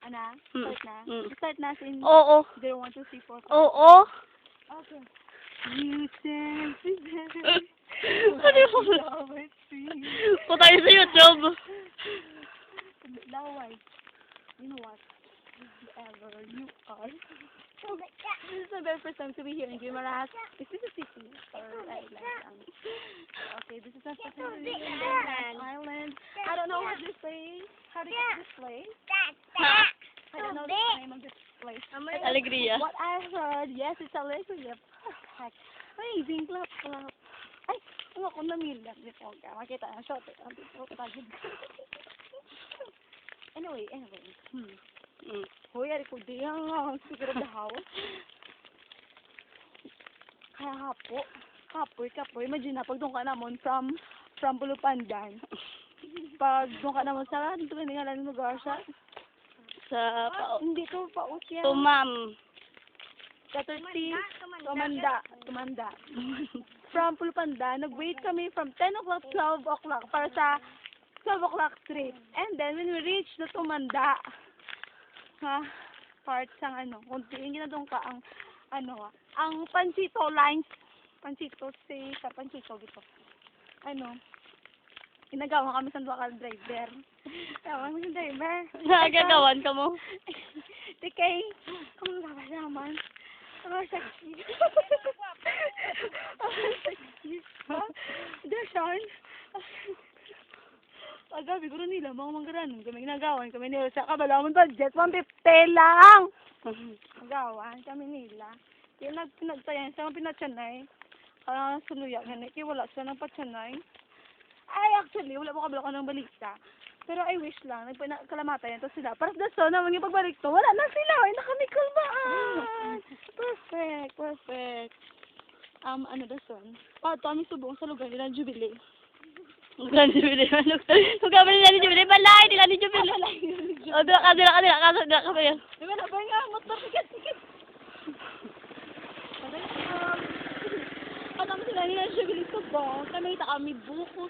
Ana? Start na? Start na in Oo. 0, 1, 2, 3, 4, 5. Oo. Okay. You sense Ano yun? Punta tayo sa YouTube. Laway. You know what? Whoever you are. This is the very first time to be here in Guimaras. Is this a city or island? Okay, this is a city island. I don't know what this place. How to get this place? I don't know the name of this place. Alegria. What I heard, yes, it's Alegria. Perfect. Amazing. Clap, clap. Ay, ano ko namila. Dito ka. Makita ang shot. Anyway. Hoy, ari ko diyan. Siguro dahaw. Kaya kapoy. Imagine na, pag doon ka naman from Bulupandan. Pag doon ka naman sa, dito ka nga lang lugar siya. Sa Hindi to, paus yan. Tumam. Katurti, Tumanda. From Bulupandan, nag-wait kami from 10 o'clock, 12 o'clock para sa 12 o'clock trip. And then, when we reached the Tumanda, part sang kuntiin na doon ka ang Pansito lines, Pansito dito. Inagawa kami sa local driver. Tawag sa driver. Nagagawan ka mo. Tikay, kung naman. Ang sexy. Dashan. Agabi, guro nila, mga manggaranong kami ginagawan kami nila sa kabalamon budget, 150 lang! Magawan kami nila. Yung pinagtayan sa mga pinatsanay, suluyak na kaya wala sila ng patsanay. Ay, actually, wala mo kabalo ko ng balita. Pero I wish lang, nagkalamatayan to sila. Para sa daso naman yung pagbalik to, wala na sila, ay nakamikalmaan! Perfect. Dason? Kami subong sa lugar nila, Jubilee. Grand Jubilee. Kung kami nila ni Jubilee, balay nila ni Jubilee. O, dila ka ba yan? Diba na ba nga, motor, tiket. Pagkama sila nila Jubilee subong, kami buko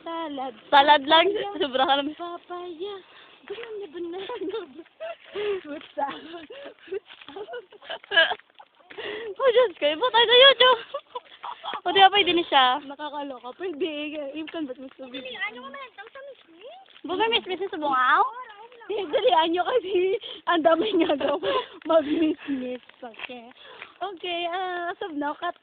salad. Salad lang. Sobra ka naman. Papaya. Ganun na banana. Fruit salad. Oh, Diyos ko. Iba tayo sa YouTube. O, di ba pwede ni siya? Nakakaloka. Pwede. I-convert mo sa video. Buga miss-miss sa bungaw? Dalihan nyo kasi ang dami nga daw mag-miss-miss. Okay. Okay. As of now, cut.